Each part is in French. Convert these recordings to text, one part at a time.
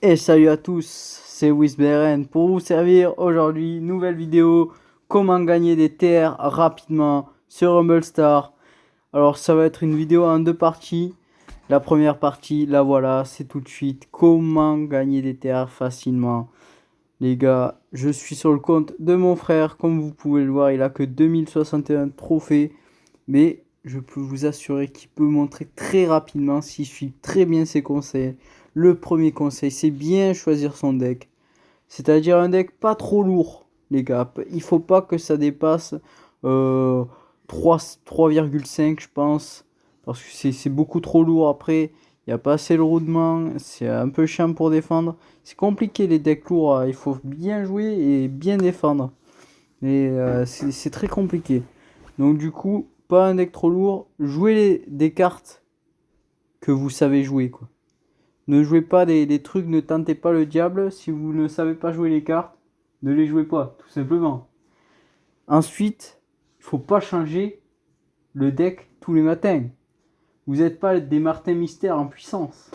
Et salut à tous, c'est WizBRN pour vous servir aujourd'hui. Nouvelle vidéo, comment gagner des TR rapidement sur Rumble Star. Alors ça va être une vidéo en deux parties. La première partie, la voilà, c'est tout de suite. Comment gagner des TR facilement. Les gars, je suis sur le compte de mon frère. Comme vous pouvez le voir, il a que 2061 trophées. Mais je peux vous assurer qu'il peut montrer très rapidement s'il suit très bien ses conseils. Le premier conseil, c'est bien choisir son deck. C'est-à-dire un deck pas trop lourd, les gars. Il faut pas que ça dépasse 3,5, je pense. Parce que c'est beaucoup trop lourd après. Il n'y a pas assez le roulement. C'est un peu chiant pour défendre. C'est compliqué les decks lourds. Il faut bien jouer et bien défendre. Et c'est très compliqué. Donc du coup, pas un deck trop lourd. Jouez des cartes que vous savez jouer, quoi. Ne jouez pas des trucs, ne tentez pas le diable. Si vous ne savez pas jouer les cartes, ne les jouez pas, tout simplement. Ensuite, il faut pas changer le deck tous les matins. Vous n'êtes pas des Martin Mystère en puissance.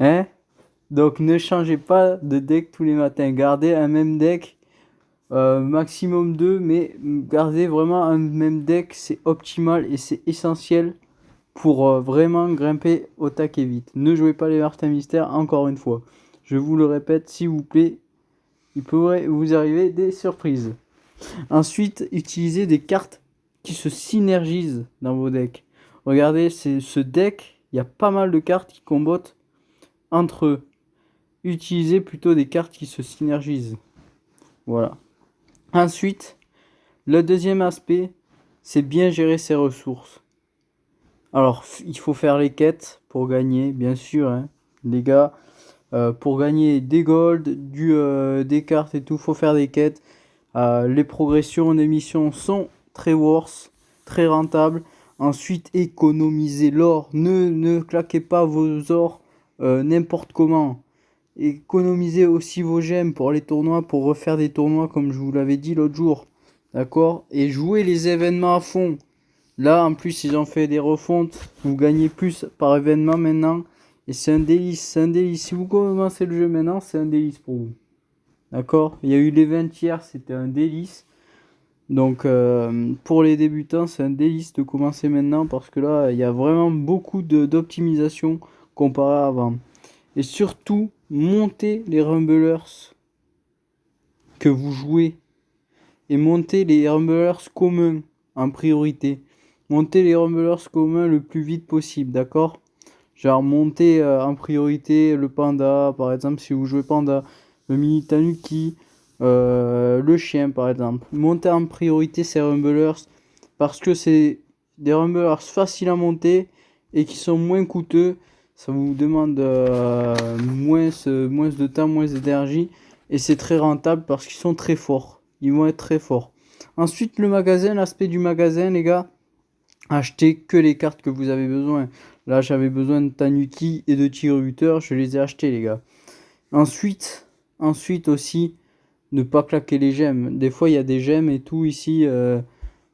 Hein? Donc ne changez pas de deck tous les matins. Gardez un même deck. Maximum 2, mais gardez vraiment un même deck, c'est optimal et c'est essentiel pour vraiment grimper au taquet vite. Ne jouez pas les Martin Mystère, encore une fois. Je vous le répète, s'il vous plaît, il pourrait vous arriver des surprises. Ensuite, utilisez des cartes qui se synergisent dans vos decks. Regardez, c'est ce deck, il y a pas mal de cartes qui combattent entre eux. Utilisez plutôt des cartes qui se synergisent. Voilà. Ensuite, le deuxième aspect, c'est bien gérer ses ressources. Alors, il faut faire les quêtes pour gagner, bien sûr, hein, les gars. Pour gagner des gold, des cartes et tout, faut faire des quêtes. Les progressions des missions sont très worth, très rentables. Ensuite, économisez l'or. Ne claquez pas vos ors n'importe comment. Économisez aussi vos gemmes pour les tournois, pour refaire des tournois comme je vous l'avais dit l'autre jour. D'accord? Et jouez les événements à fond. Là, en plus, ils ont fait des refontes. Vous gagnez plus par événement maintenant. Et c'est un délice, c'est un délice. Si vous commencez le jeu maintenant, c'est un délice pour vous. D'accord? Il y a eu l'event hier, c'était un délice. Donc, pour les débutants, c'est un délice de commencer maintenant parce que là, il y a vraiment beaucoup d'optimisation comparé à avant. Et surtout, montez les rumblers que vous jouez et montez les rumblers communs en priorité. Montez les rumblers communs le plus vite possible, d'accord? Genre montez en priorité le panda, par exemple, si vous jouez panda, le mini tanuki, le chien, par exemple. Montez en priorité ces rumblers parce que c'est des rumblers faciles à monter et qui sont moins coûteux. Ça vous demande moins de temps, moins d'énergie. Et c'est très rentable parce qu'ils sont très forts. Ils vont être très forts. Ensuite, le magasin, l'aspect du magasin, les gars. Achetez que les cartes que vous avez besoin. Là, j'avais besoin de Tanuki et de Tigre-Buteur. Je les ai achetés, les gars. Ensuite aussi, ne pas claquer les gemmes. Des fois, il y a des gemmes et tout ici.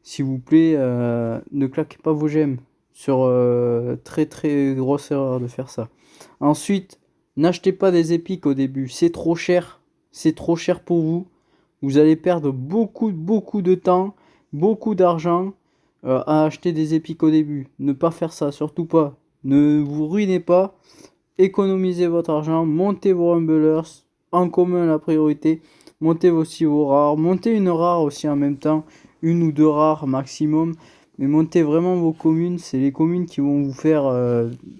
S'il vous plaît, ne claquez pas vos gemmes. Sur très très grosse erreur de faire ça. Ensuite, n'achetez pas des épiques au début. C'est trop cher. C'est trop cher pour vous. Vous allez perdre beaucoup de temps, beaucoup d'argent à acheter des épiques au début. Ne pas faire ça, surtout pas. Ne vous ruinez pas. Économisez votre argent. Montez vos rumblers. En commun la priorité. Montez aussi vos rares. Montez une rare aussi en même temps. Une ou deux rares maximum. Mais montez vraiment vos communes. C'est les communes qui vont vous faire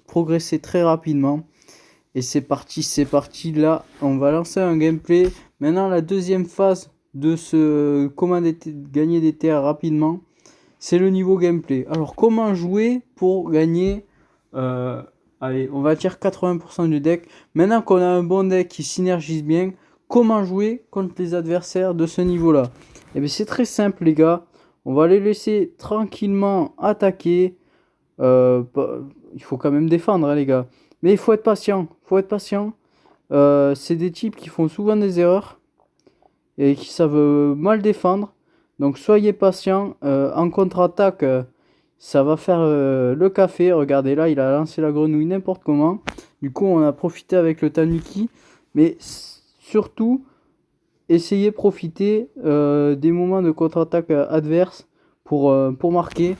progresser très rapidement. Et c'est parti, c'est parti. Là, on va lancer un gameplay. Maintenant, la deuxième phase de ce comment gagner des terres rapidement, c'est le niveau gameplay. Alors, comment jouer pour gagner allez, on va dire 80% du deck. Maintenant qu'on a un bon deck qui synergise bien, comment jouer contre les adversaires de ce niveau-là? Eh bien, c'est très simple, les gars. On va les laisser tranquillement attaquer. Euh, il faut quand même défendre, hein, les gars. Mais il faut être patient. Faut être patient. C'est des types qui font souvent des erreurs et qui savent mal défendre. Donc soyez patient. En contre-attaque, ça va faire le café. Regardez là, il a lancé la grenouille n'importe comment. Du coup, on a profité avec le Tanuki. Mais surtout, essayez de profiter des moments de contre-attaque adverse pour marquer.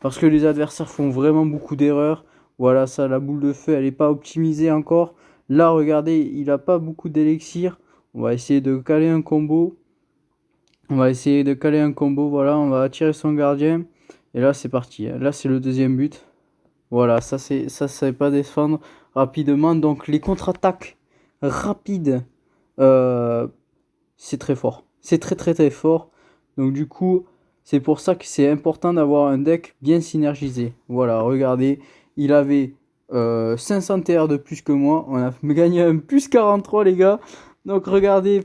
Parce que les adversaires font vraiment beaucoup d'erreurs. Voilà, ça, la boule de feu, elle n'est pas optimisée encore. Là, regardez, il n'a pas beaucoup d'élixir. On va essayer de caler un combo. Voilà, on va attirer son gardien. Et là, c'est parti. Là, c'est le deuxième but. Voilà, ça, c'est pas défendre rapidement. Donc, les contre-attaques rapides, euh, c'est très fort. C'est très, très, très fort. Donc, du coup, c'est pour ça que c'est important d'avoir un deck bien synergisé. Voilà, regardez, il avait 500 TR de plus que moi. On a gagné un plus 43, les gars. Donc, regardez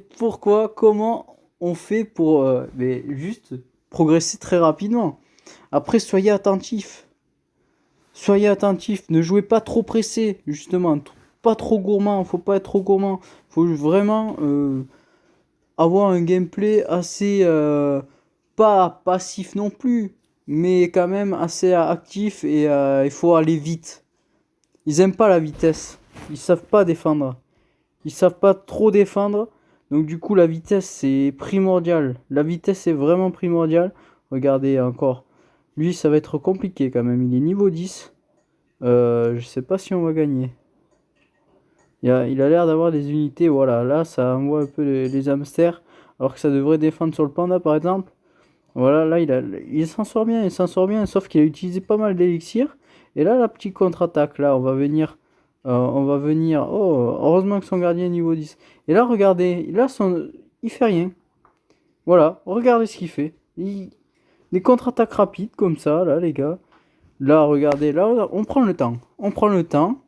comment on fait pour mais juste progresser très rapidement. Après, soyez attentifs. Soyez attentifs. Ne jouez pas trop pressé, justement. Pas trop gourmand. Faut pas être trop gourmand. Faut vraiment avoir un gameplay assez pas passif non plus, mais quand même assez actif et il faut aller vite. Ils aiment pas la vitesse. Ils savent pas défendre. Ils savent pas trop défendre. Donc du coup la vitesse c'est primordial. La vitesse est vraiment primordiale. Regardez encore. Lui ça va être compliqué quand même. Il est niveau 10. Je sais pas si on va gagner. Il a l'air d'avoir des unités. Voilà, là ça envoie un peu les hamsters. Alors que ça devrait défendre sur le panda par exemple. Voilà, là il s'en sort bien, sauf qu'il a utilisé pas mal d'élixir. Et là la petite contre-attaque, là on va venir. Oh, heureusement que son gardien est niveau 10. Et là regardez, là il fait rien. Voilà, regardez ce qu'il fait. Des contre-attaques rapides comme ça, là les gars. Là regardez, là on prend le temps. On prend le temps.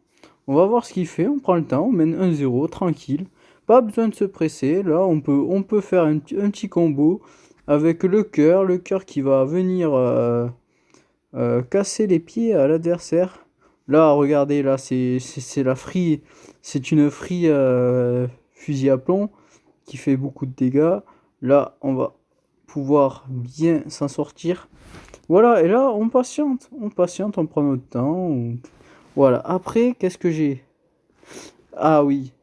On va voir ce qu'il fait, on prend le temps, on mène 1-0, tranquille. Pas besoin de se presser. Là on peut faire un petit combo avec le cœur qui va venir casser les pieds à l'adversaire. Là, regardez, là, c'est la free, c'est une free fusil à plomb qui fait beaucoup de dégâts. Là, on va pouvoir bien s'en sortir. Voilà, et là, on prend notre temps. Voilà, après, qu'est-ce que j'ai? Ah oui,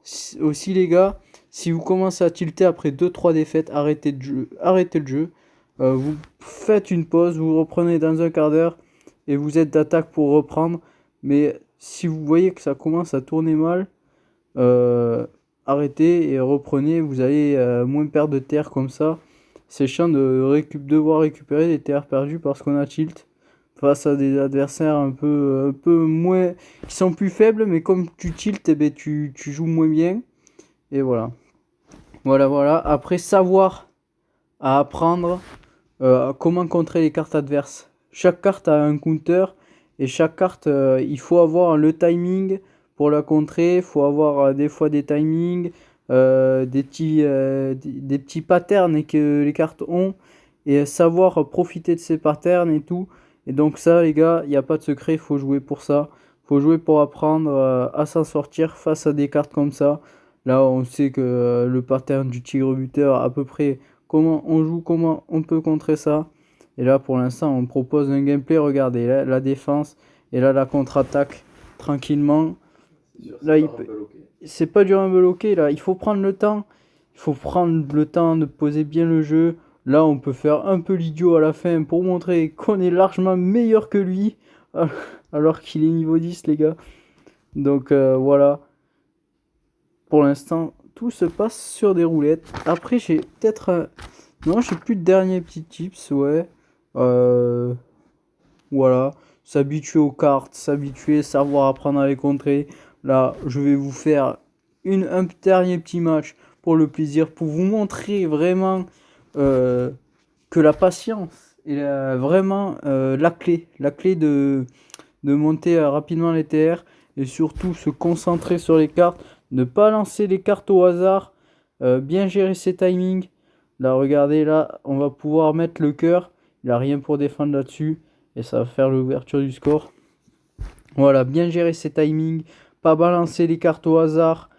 aussi les gars, si vous commencez à tilter après 2-3 défaites, arrêtez le jeu. Vous faites une pause, vous reprenez dans un quart d'heure et vous êtes d'attaque pour reprendre. Mais si vous voyez que ça commence à tourner mal, euh, arrêtez et reprenez. Vous allez moins perdre de terre comme ça. C'est chiant de devoir récupérer des terres perdues parce qu'on a tilt face à des adversaires un peu moins, qui sont plus faibles, mais comme tu tiltes, eh ben, tu joues moins bien. Et voilà. Voilà. Après, savoir à apprendre comment contrer les cartes adverses. Chaque carte a un counter et chaque carte, il faut avoir le timing pour la contrer. Il faut avoir des fois des timings, des petits patterns que les cartes ont et savoir profiter de ces patterns et tout. Et donc ça, les gars, il n'y a pas de secret, il faut jouer pour ça. Il faut jouer pour apprendre à s'en sortir face à des cartes comme ça. Là, on sait que le pattern du tigre buteur, à peu près comment on joue, comment on peut contrer ça. Et là, pour l'instant, on propose un gameplay. Regardez, là, la défense et là, la contre-attaque tranquillement. Là, c'est pas dur à bloquer. Là, il faut prendre le temps. Il faut prendre le temps de poser bien le jeu. Là, on peut faire un peu l'idiot à la fin pour montrer qu'on est largement meilleur que lui. Alors qu'il est niveau 10, les gars. Donc voilà. Pour l'instant, tout se passe sur des roulettes. Après, j'ai peut-être. Non, j'ai plus de derniers petits tips, ouais. Voilà. S'habituer aux cartes, s'habituer, savoir apprendre à les contrer. Là, je vais vous faire un dernier petit match pour le plaisir, pour vous montrer vraiment que la patience est vraiment la clé. La clé de monter rapidement les TR et surtout se concentrer sur les cartes. Ne pas lancer les cartes au hasard. Bien gérer ses timings. Là, regardez, là, on va pouvoir mettre le cœur. Il n'a rien pour défendre là-dessus. Et ça va faire l'ouverture du score. Voilà, bien gérer ses timings. Pas balancer les cartes au hasard.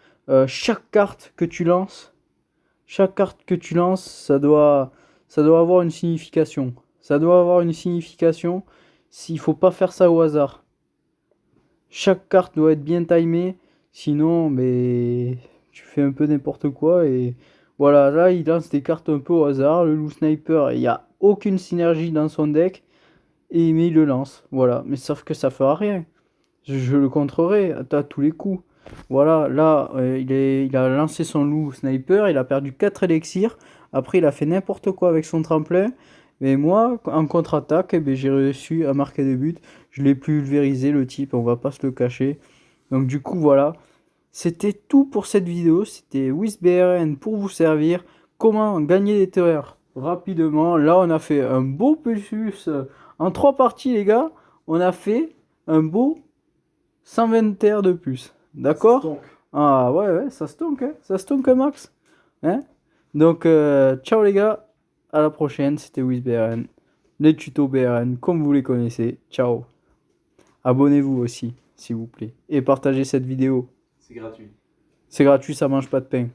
Chaque carte que tu lances, ça doit avoir une signification. Ça doit avoir une signification. S'il faut pas faire ça au hasard. Chaque carte doit être bien timée. Sinon, mais tu fais un peu n'importe quoi et voilà, là il lance des cartes un peu au hasard. Le loup sniper, il n'y a aucune synergie dans son deck et mais il le lance. Voilà, mais sauf que ça fera rien. Je le contrerai à tous les coups. Voilà, là il a lancé son loup sniper, il a perdu 4 élixirs. Après, il a fait n'importe quoi avec son tremplin. Mais moi, en contre-attaque, eh ben, j'ai réussi à marquer des buts. Je l'ai pulvérisé, le type, on va pas se le cacher. Donc du coup, voilà. C'était tout pour cette vidéo. C'était WizBRN pour vous servir. Comment gagner des terres rapidement. Là, on a fait un beau plus. En 3 parties, les gars, on a fait un beau 120 terres de plus. D'accord? Ah ouais, ouais, ça stonk, hein? Ça stonk, hein, Max? Hein? Donc, ciao les gars. À la prochaine. C'était WizBRN. Les tutos BRN, comme vous les connaissez. Ciao. Abonnez-vous aussi, s'il vous plaît. Et partagez cette vidéo. C'est gratuit. C'est gratuit, ça mange pas de pain.